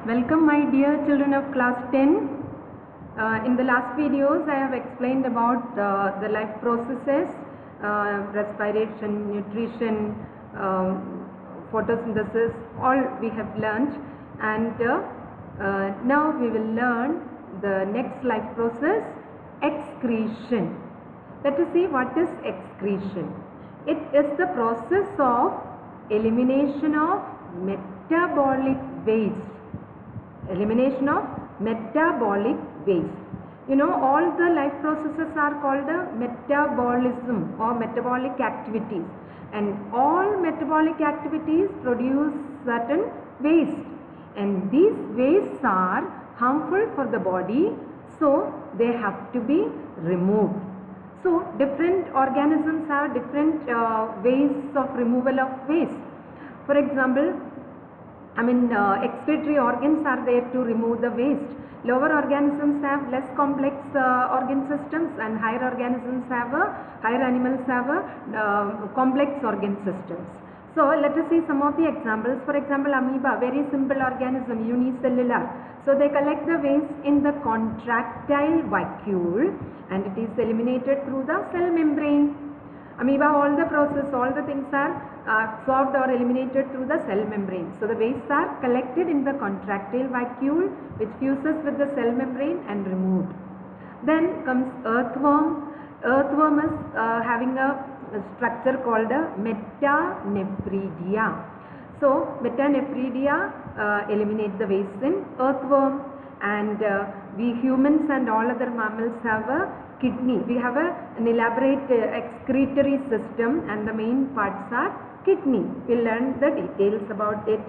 Welcome my dear children of class 10. In the last videos I have explained about the life processes, respiration, nutrition, photosynthesis, all we have learnt, and now we will learn the next life process, excretion. Let us see what is excretion. It is the process of elimination of metabolic waste. Elimination of metabolic waste. You know, all the life processes are called metabolism or metabolic activities, and all metabolic activities produce certain waste, and these wastes are harmful for the body, so they have to be removed. So different organisms have different ways of removal of waste. For example, excretory organs are there to remove the waste. Lower organisms have less complex organ systems, and higher animals have complex organ systems. So let us see some of the examples. For example, amoeba, very simple organism, unicellular. So they collect the waste in the contractile vacuole, and it is eliminated through the cell membrane. Amoeba, all the things are absorbed or eliminated through the cell membrane. So the wastes are collected in the contractile vacuole, which fuses with the cell membrane and removed. Then comes earthworm. Earthworm is having a structure called a metanephridia. So metanephridia eliminate the waste in earthworm, and we humans and all other mammals have a kidney. We have an elaborate excretory system, and the main parts are kidney. We'll learn the details about it.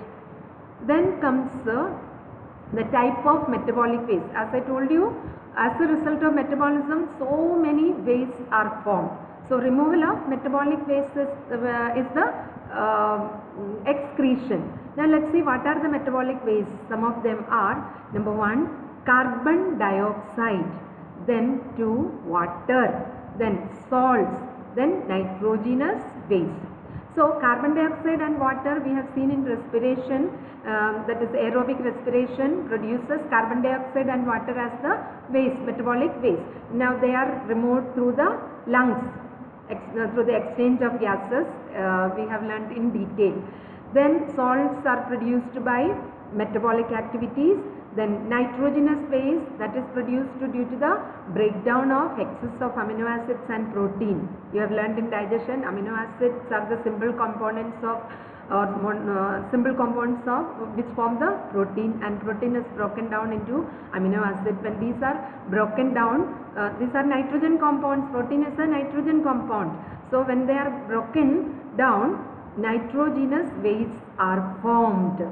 Then comes the type of metabolic waste. As I told you, as a result of metabolism, so many wastes are formed. So removal of metabolic waste is the excretion. Now let's see what are the metabolic wastes. Some of them are: number 1, carbon dioxide, then 2, water, then salts, then nitrogenous waste. So carbon dioxide and water we have seen in respiration, that is aerobic respiration produces carbon dioxide and water as the waste, metabolic waste. Now they are removed through the lungs, through the exchange of gases, we have learnt in detail. Then salts are produced by metabolic activities. Then nitrogenous waste, that is produced due to the breakdown of excess of amino acids and protein. You have learned in digestion, amino acids are the simple components of which form the protein, and protein is broken down into amino acid. When these are broken down, these are nitrogen compounds. Protein is a nitrogen compound. So when they are broken down, nitrogenous wastes are formed.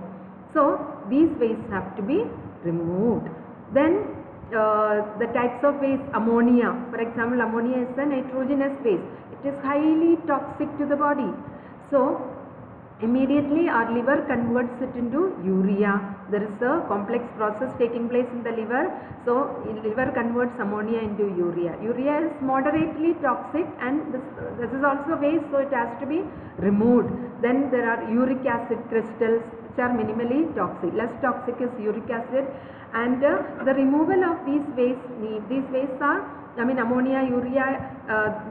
So these wastes have to be removed. Then the types of waste: ammonia. For example, ammonia is a nitrogenous waste. It is highly toxic to the body. So immediately our liver converts it into urea. There is a complex process taking place in the liver. So liver converts ammonia into urea. Urea is moderately toxic, and this is also waste, so it has to be removed. Then there are uric acid crystals, which are minimally toxic. Less toxic is uric acid, and the removal of these wastes are, ammonia, urea,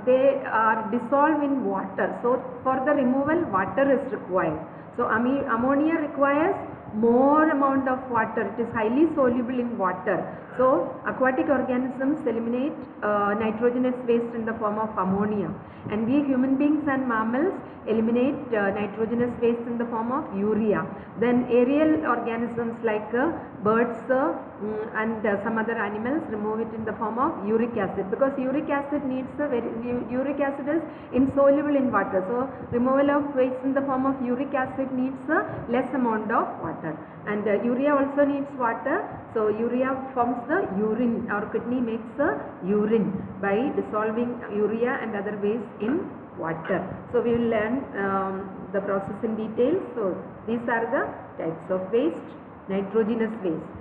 they are dissolved in water. So for the removal, water is required. So ammonia requires more amount of water. It is highly soluble in water. So aquatic organisms eliminate nitrogenous waste in the form of ammonia, and we human beings and mammals eliminate nitrogenous waste in the form of urea. Then aerial organisms like birds and some other animals remove it in the form of uric acid, because uric acid is insoluble in water. So removal of waste in the form of uric acid needs a less amount of water, and urea also needs water. So urea forms the urine. Our kidney makes urine by dissolving urea and other waste in water. So we will learn the process in detail. So these are the types of waste: nitrogenous waste.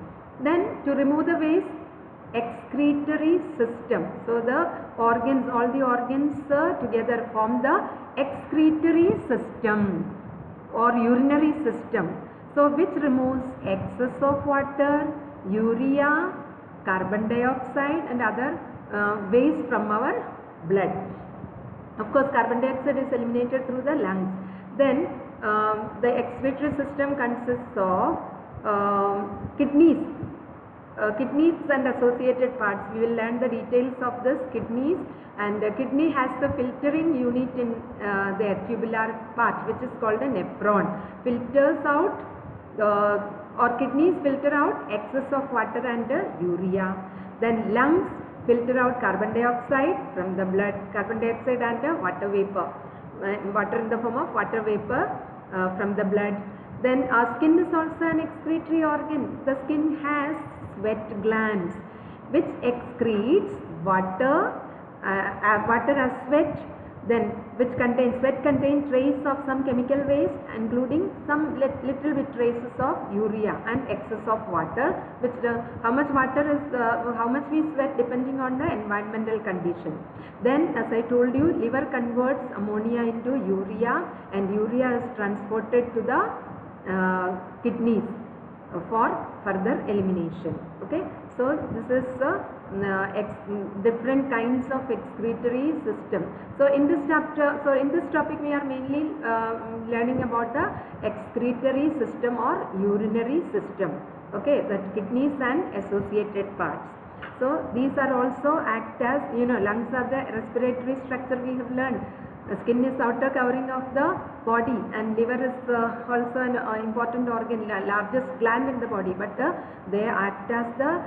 Then to remove the waste, excretory system. So the organs, all the organs together form the excretory system or urinary system. So which removes excess of water, urea, carbon dioxide and other waste from our blood. Of course, carbon dioxide is eliminated through the lungs. Then the excretory system consists of kidneys. Kidneys and associated parts. We will learn the details of this kidneys, and the kidney has the filtering unit in their tubular part, which is called a nephron. Filters out or kidneys filter out excess of water and urea. Then lungs filter out carbon dioxide from the blood, carbon dioxide and water vapor, water in the form of water vapor from the blood. Then our skin is also an excretory organ. The skin has sweat glands which excretes water, water as sweat, then which contains, sweat contains trace of some chemical waste, including some little bit traces of urea and excess of water, which how much water is, how much we sweat depending on the environmental condition. Then as I told you, liver converts ammonia into urea, and urea is transported to the kidneys for further elimination. Okay, so this is different kinds of excretory system. So in this chapter, so in this topic we are mainly learning about the excretory system or urinary system. Okay, the kidneys and associated parts. So these are also act as, you know, lungs are the respiratory structure we have learned. The skin is outer covering of the body, and liver is also an important organ, largest gland in the body, but they act as the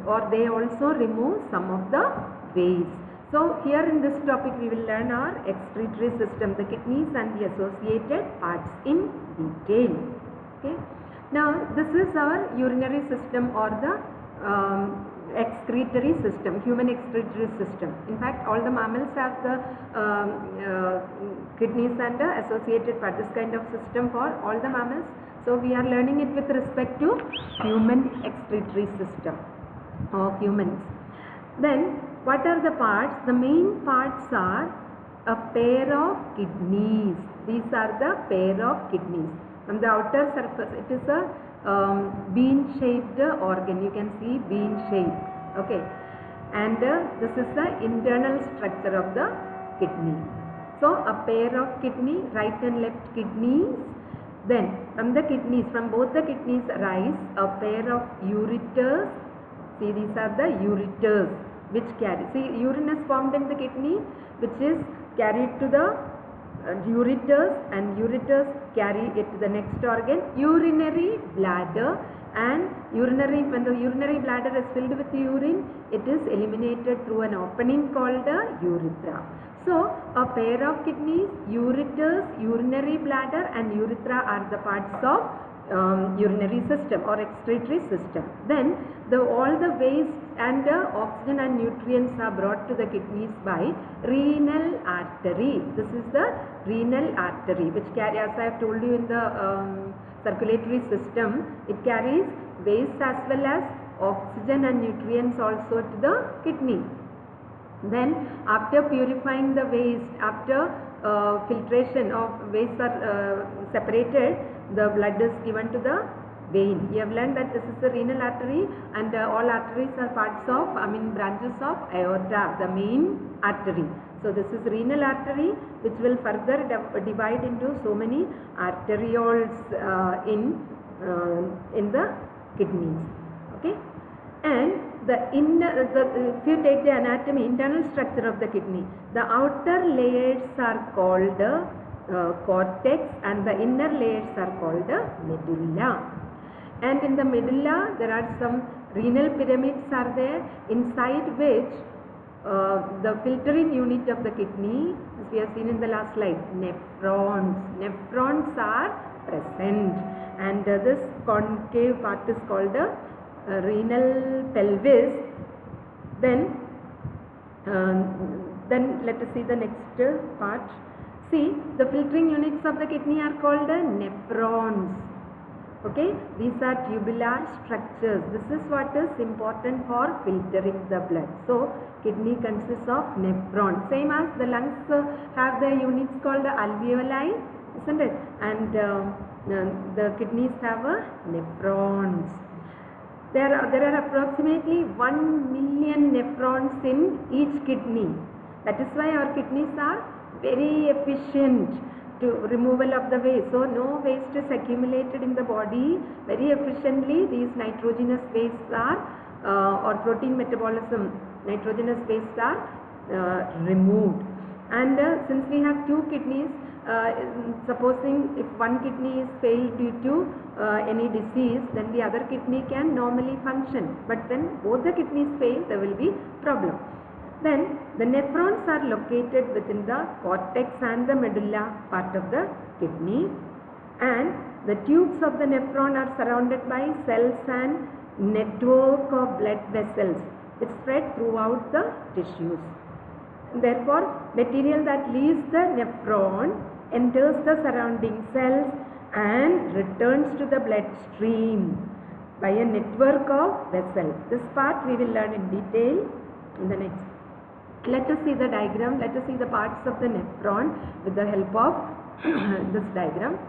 or they also remove some of the waste. So here in this topic we will learn our excretory system, the kidneys and the associated parts in detail. Okay. Now this is our urinary system or the excretory system, human excretory system. In fact, all the mammals have the kidneys and the associated part, this kind of system for all the mammals. So we are learning it with respect to human excretory system of humans. Then what are the parts? The main parts are a pair of kidneys. These are the pair of kidneys. From the outer surface, it is a bean shaped organ. You can see bean shape. Okay, and this is the internal structure of the kidney. So a pair of kidney, right and left kidneys. Then from the kidneys, from both the kidneys arise a pair of ureters. See, these are the ureters which carry, see, urine is formed in the kidney, which is carried to the ureters, and ureters carry it to the next organ, urinary bladder. And urinary, when the urinary bladder is filled with urine, it is eliminated through an opening called a urethra. So a pair of kidneys, ureters, urinary bladder and urethra are the parts of urinary system or excretory system. Then all the waste and oxygen and nutrients are brought to the kidneys by renal artery. This is the renal artery which carry, as I have told you in the circulatory system, it carries waste as well as oxygen and nutrients also to the kidney. Then after purifying the waste, after filtration of waste are separated, the blood is given to the vein. You have learned that this is the renal artery, and all arteries are parts of, branches of aorta, the main artery. So this is renal artery, which will further divide into so many arterioles in the kidneys. Okay, and if you take the anatomy, internal structure of the kidney, the outer layers are called cortex, and the inner layers are called medulla. And in the medulla, there are some renal pyramids are there, inside which the filtering unit of the kidney, as we have seen in the last slide, nephrons. Nephrons are present, and this concave part is called the renal pelvis. Then let us see the next part. See, the filtering units of the kidney are called nephrons. Okay, these are tubular structures. This is what is important for filtering the blood. So kidney consists of nephrons. Same as the lungs have the units called alveoli. isn't it? And the kidneys have nephrons. There are approximately 1 million nephrons in each kidney. That is why our kidneys are very efficient to removal of the waste. So no waste is accumulated in the body. Very efficiently these nitrogenous wastes are or protein metabolism nitrogenous wastes are removed. And since we have two kidneys, supposing if one kidney is failed due to any disease, then the other kidney can normally function. But when both the kidneys fail, there will be problem. Then the nephrons are located within the cortex and the medulla part of the kidney, and the tubes of the nephron are surrounded by cells and network of blood vessels which spread throughout the tissues. Therefore, material that leaves the nephron enters the surrounding cells and returns to the bloodstream by a network of vessels. This part we will learn in detail in the next. Let us see the diagram. Let us see the parts of the nephron with the help of this diagram.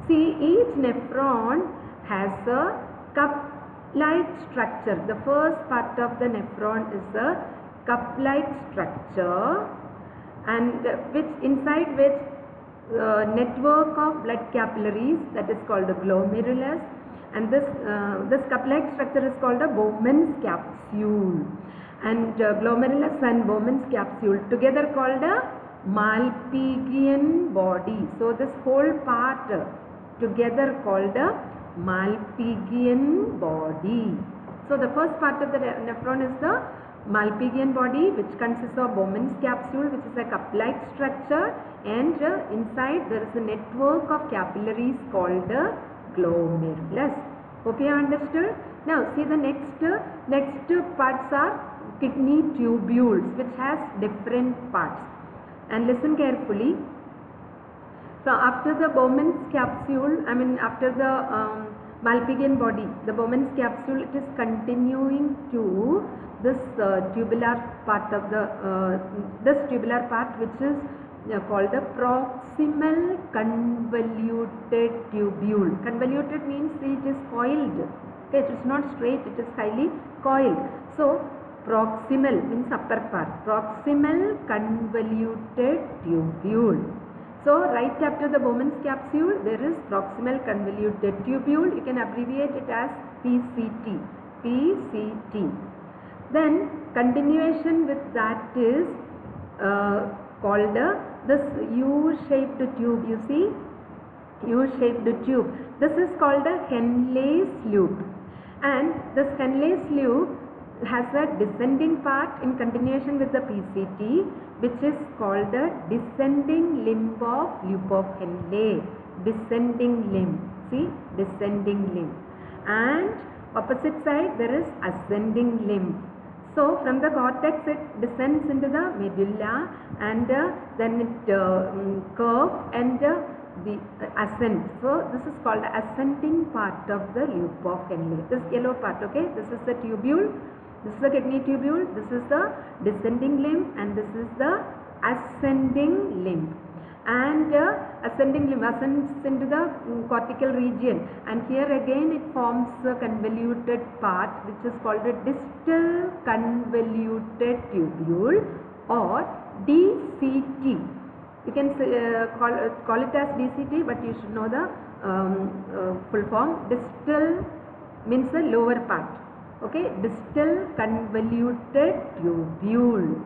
See, each nephron has a cup-like structure. The first part of the nephron is a cup-like structure, and inside which network of blood capillaries, that is called a glomerulus, and this cup-like structure is called a Bowman's capsule, and glomerulus and Bowman's capsule together called a Malpighian body. So this whole part together called a Malpighian body. So the first part of the nephron is the Malpighian body, which consists of Bowman's capsule, which is a cup-like structure, and inside there is a network of capillaries called the glomerulus. Hope you understood. Now see the next parts are kidney tubules, which has different parts, and listen carefully. So after the Bowman's capsule, after the Malpighian body, the Bowman's capsule, it is continuing to this tubular part of the which is called the proximal convoluted tubule. Convoluted means it is coiled. Okay, it is not straight, it is highly coiled. So proximal means upper part. Proximal convoluted tubule. So right after the Bowman's capsule, there is proximal convoluted tubule. You can abbreviate it as PCT. PCT. Then continuation with that is called this U-shaped tube. You see, U-shaped tube. This is called a Henle's loop, and this Henle's loop has a descending part in continuation with the PCT, which is called the descending limb of loop of Henle. Descending limb. See, descending limb. And opposite side there is ascending limb. So from the cortex it descends into the medulla, and then it curves and the ascent. So this is called the ascending part of the loop of Henle. This yellow part, okay, this is the tubule. This is the kidney tubule, this is the descending limb, and this is the ascending limb. And ascending limb ascends into the cortical region, and here again it forms a convoluted part which is called a distal convoluted tubule, or DCT. You can call it as DCT, but you should know the full form. Distal means the lower part. Okay, distal convoluted tubule.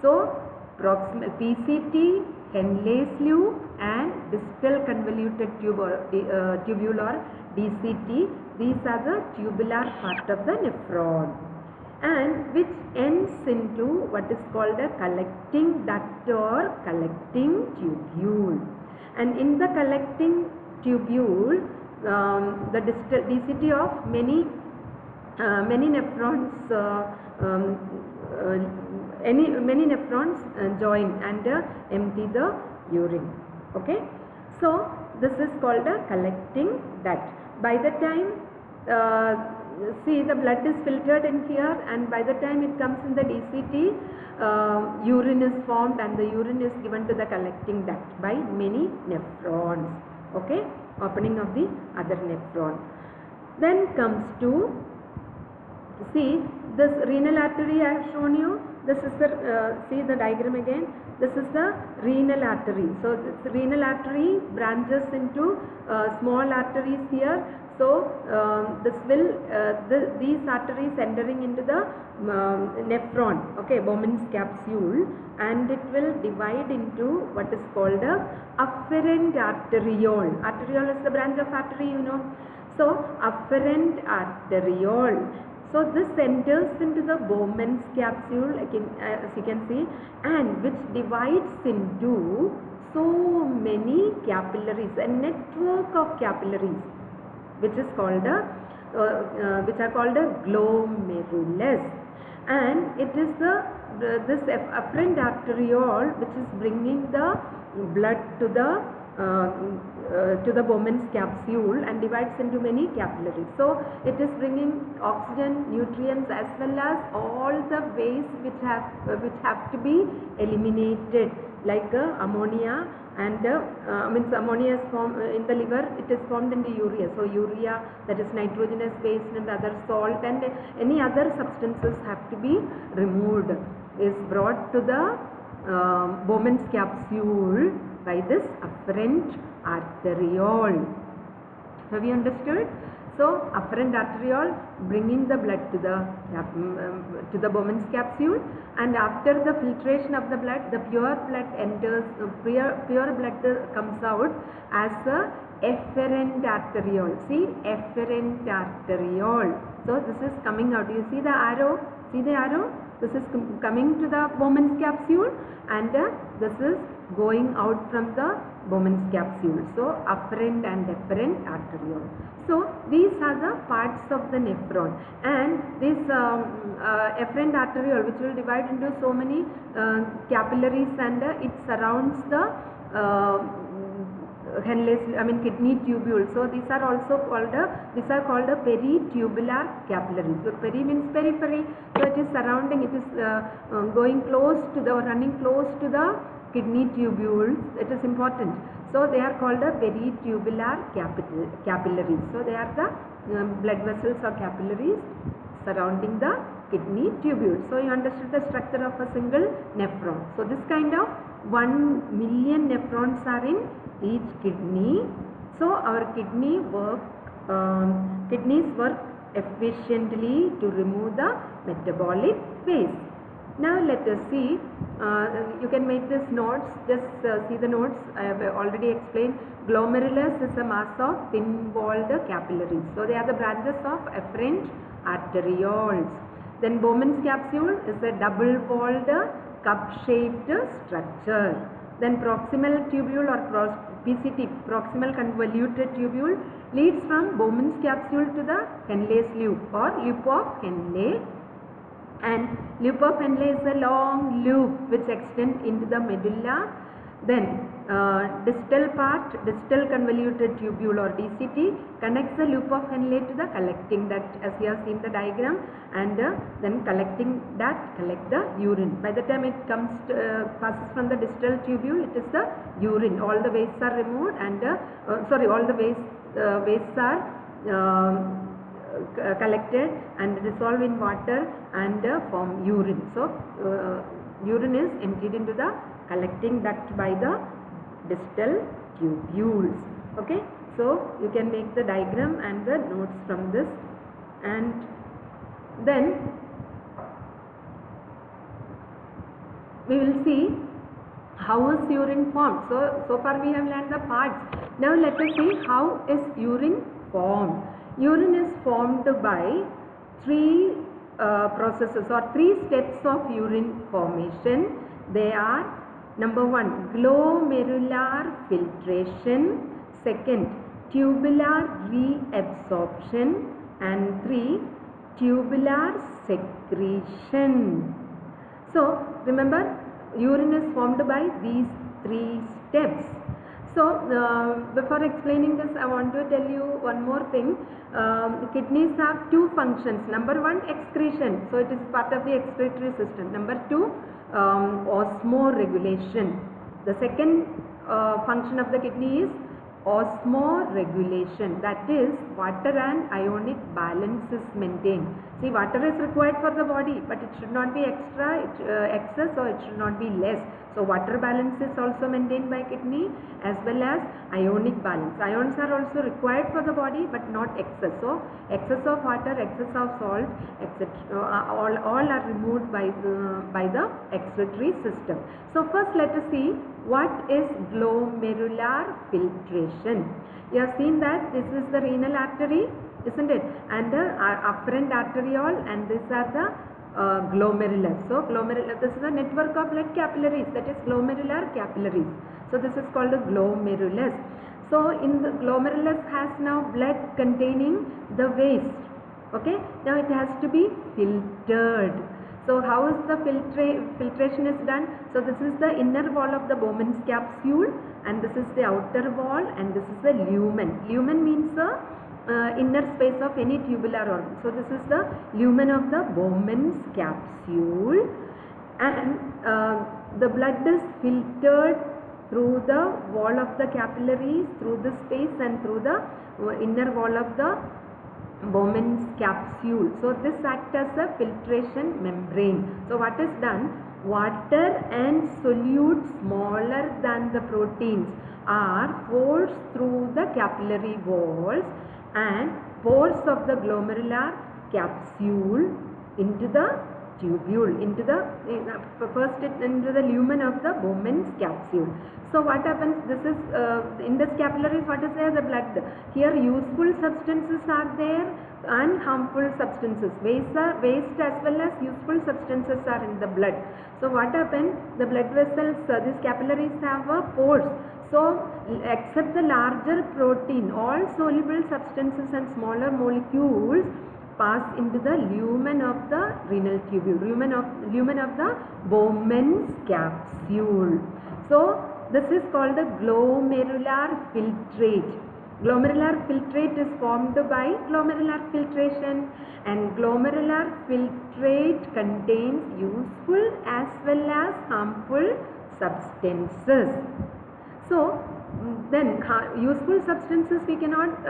So proximal PCT, Henle's loop, and distal convoluted tubule or DCT. These are the tubular part of the nephron, and which ends into what is called a collecting duct or collecting tubule. And in the collecting tubule, the distal DCT of many nephrons many nephrons join and empty the urine. Okay, so this is called a collecting duct. By the time see, the blood is filtered in here, and by the time it comes in the DCT, urine is formed, and the urine is given to the collecting duct by many nephrons. Okay, opening of the other nephron. Then comes to, see, this renal artery I have shown you. This is the, see the diagram again. This is the renal artery. So this renal artery branches into small arteries here. So this will, these arteries entering into the nephron, okay, Bowman's capsule, and it will divide into what is called a afferent arteriole. Arteriole is the branch of artery, you know. So afferent arteriole. So this enters into the Bowman's capsule, as you can see, and which divides into so many capillaries, a network of capillaries, which is called a, which are called a glomerulus, and it is this afferent arteriole which is bringing the blood to the Bowman's capsule and divides into many capillaries. So it is bringing oxygen, nutrients, as well as all the waste which have to be eliminated, like ammonia, and means ammonia is formed in the liver, it is formed into urea. So urea, that is nitrogenous waste, and other salt and any other substances have to be removed, is brought to the Bowman's capsule by this afferent arteriole. Have you understood? So afferent arteriole bringing the blood to the Bowman's capsule, and after the filtration of the blood, the pure blood enters, pure blood comes out as a efferent arteriole. See, efferent arteriole. So this is coming out. You see the arrow? See the arrow? This is coming to the Bowman's capsule, and this is going out from the Bowman's capsule. So afferent and efferent arteriole. So these are the parts of the nephron, and this efferent arteriole, which will divide into so many capillaries, and it surrounds the kidney tubule. So these are also called a peritubular capillaries. So peri means periphery. So it is surrounding, it is going close to the, running close to the kidney tubules. It is important. So they are called a peritubular capillaries. So they are the blood vessels or capillaries surrounding the kidney tubules. So you understood the structure of a single nephron. So this kind of 1 million nephrons are in each kidney. So our kidneys work efficiently to remove the metabolic waste. Now let us see, you can make this notes, just see the notes. I have already explained. Glomerulus is a mass of thin-walled capillaries. So they are the branches of efferent arterioles. Then Bowman's capsule is a double-walled cup-shaped structure. Then proximal tubule or PCT, proximal convoluted tubule, leads from Bowman's capsule to the Henle's loop or loop of Henle. And loop of Henle is a long loop which extends into the medulla. Then distal part, distal convoluted tubule or DCT, connects the loop of Henle to the collecting duct, as you have seen the diagram, and then collecting duct collect the urine. By the time it comes passes from the distal tubule, it is the urine. All the wastes are removed, and all the wastes are collected and dissolve in water and form urine. So urine is emptied into the collecting duct by the distal tubules. Okay, so you can make the diagram and the notes from this, and then we will see how is urine formed. So far we have learned the parts. Now let us see how is urine formed. Urine is formed by three processes or 3 steps of urine formation. They are: number 1, glomerular filtration; second, tubular reabsorption; and 3, tubular secretion. So remember, urine is formed by these 3 steps. So before explaining this, I want to tell you one more thing. Kidneys have two functions. Number one, excretion. So it is part of the excretory system. Number two, osmoregulation. The second function of the kidney is osmoregulation, that is water and ionic balance is maintained. See, water is required for the body, but it should not be excess, or it should not be less. So water balance is also maintained by kidney, as well as ionic balance. Ions are also required for the body, but not excess. So excess of water, excess of salt, etc., all are removed by the excretory system. So first let us see what is glomerular filtration. You have seen that this is the renal artery, isn't it? And the afferent arteriole, and these are the glomerulus. So glomerular, this is a network of blood capillaries, that is glomerular capillaries. So this is called a glomerulus. So in the glomerulus has now blood containing the waste. Okay, now it has to be filtered. So how is the filtration is done? So this is the inner wall of the Bowman's capsule, and this is the outer wall, and this is the lumen. Lumen means the inner space of any tubular organ. So this is the lumen of the Bowman's capsule, and the blood is filtered through the wall of the capillaries, through the space, and through the inner wall of the Bowman's capsule. So this acts as a filtration membrane. So what is done? Water and solutes smaller than the proteins are forced through the capillary walls and pores of the glomerular capsule into the tubule, into the lumen of the Bowman's capsule. So what happens? This is in this capillaries, what is there? The blood. Here useful substances are there and harmful substances. Waste as well as useful substances are in the blood. So what happens? The blood vessels, these capillaries have pores. So except the larger protein, all soluble substances and smaller molecules pass into the lumen of the renal tubule, lumen of the Bowman's capsule. So this is called a glomerular filtrate. Glomerular filtrate is formed by glomerular filtration, and glomerular filtrate contains useful as well as harmful substances. So then useful substances we cannot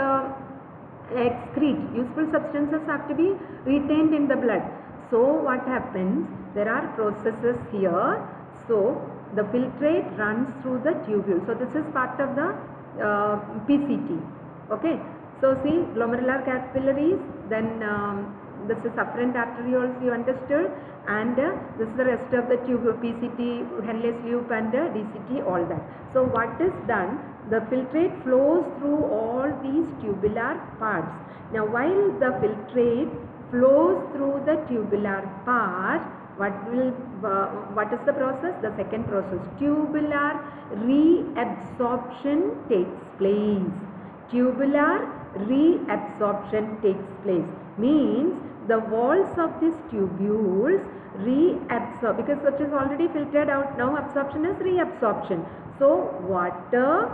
excrete. Useful substances have to be retained in the blood. So what happens? There are processes here. So the filtrate runs through the tubule. So this is part of the PCT. Okay. So see, glomerular capillaries, then this is afferent arterioles, you understood, and this is the rest of the tubule, PCT, Henle's loop, and DCT, all that. So what is done? The filtrate flows through all these tubular parts. Now while the filtrate flows through the tubular part, what is the process? The second process, tubular reabsorption takes place. Tubular reabsorption takes place means the walls of these tubules reabsorb, because it is already filtered out. Now absorption is reabsorption. So water,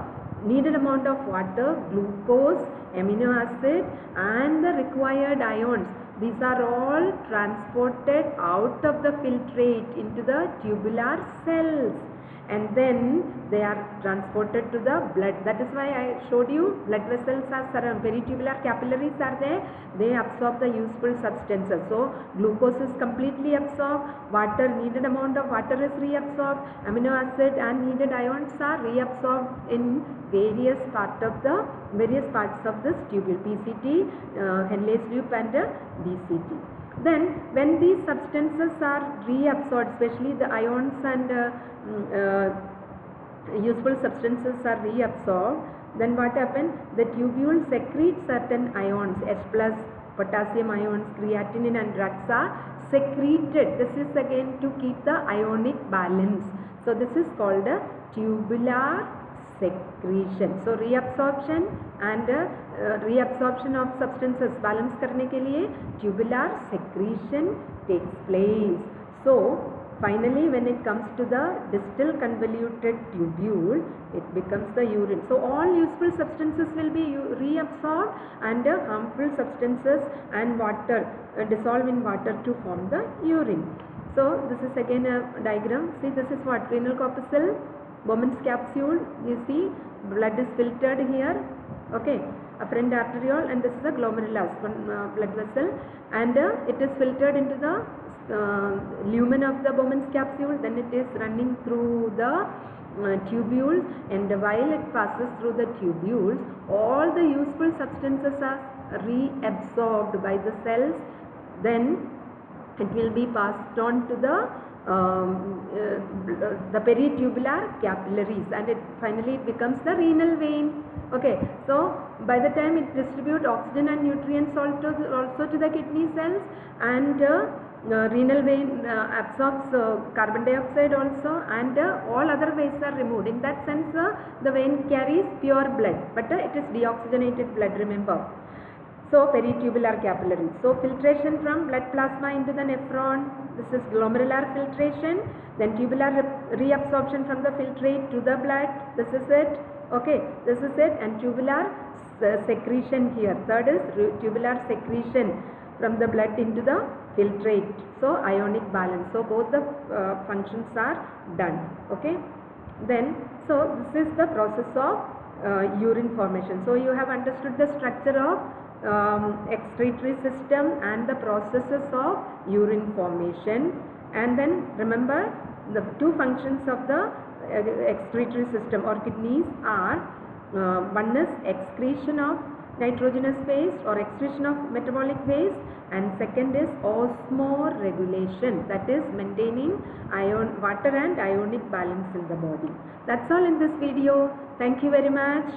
needed amount of water, glucose, amino acid, and the required ions, these are all transported out of the filtrate into the tubular cells, and then they are transported to the blood. That is why I showed you blood vessels are surrounded, peritubular capillaries are there, they absorb the useful substances. So glucose is completely absorbed, water, needed amount of water is reabsorbed, amino acid and needed ions are reabsorbed in various parts of this tubule, PCT, Henle's loop, and DCT. Then when these substances are reabsorbed, especially the ions and useful substances are reabsorbed, then what happens? The tubule secretes certain ions, H+, potassium ions, creatinine and drugs are secreted. This is again to keep the ionic balance. So this is called a tubular secretion. So reabsorption and reabsorption of substances balance करने के लिए tubular secretion takes place. So finally when it comes to the distal convoluted tubule, it becomes the urine. So all useful substances will be reabsorbed and harmful substances and water dissolve in water to form the urine. So this is again a diagram. See, this is what? Renal corpuscle, Bowman's capsule. You see blood is filtered here, okay, afferent arteriole, and this is a glomerulus, one blood vessel, and it is filtered into the lumen of the Bowman's capsule, then it is running through the tubules, and while it passes through the tubules, all the useful substances are reabsorbed by the cells, then it will be passed on to the peritubular capillaries, and it finally becomes the renal vein. Okay, so by the time it distributes oxygen and nutrients also to the kidney cells, and renal vein absorbs carbon dioxide also, and all other wastes are removed. In that sense, the vein carries pure blood, but it is deoxygenated blood, remember. So peritubular capillaries. So filtration from blood plasma into the nephron, this is glomerular filtration. Then tubular reabsorption from the filtrate to the blood, this is it. Okay, this is it. And tubular secretion here. Third is tubular secretion from the blood into the filtrate. So ionic balance. So both the functions are done. Okay. Then so this is the process of urine formation. So you have understood the structure of excretory system and the processes of urine formation, and then remember the two functions of the excretory system or kidneys are one is excretion of nitrogenous waste or excretion of metabolic waste, and second is osmoregulation, that is maintaining water and ionic balance in the body. That's all in this video. Thank you very much.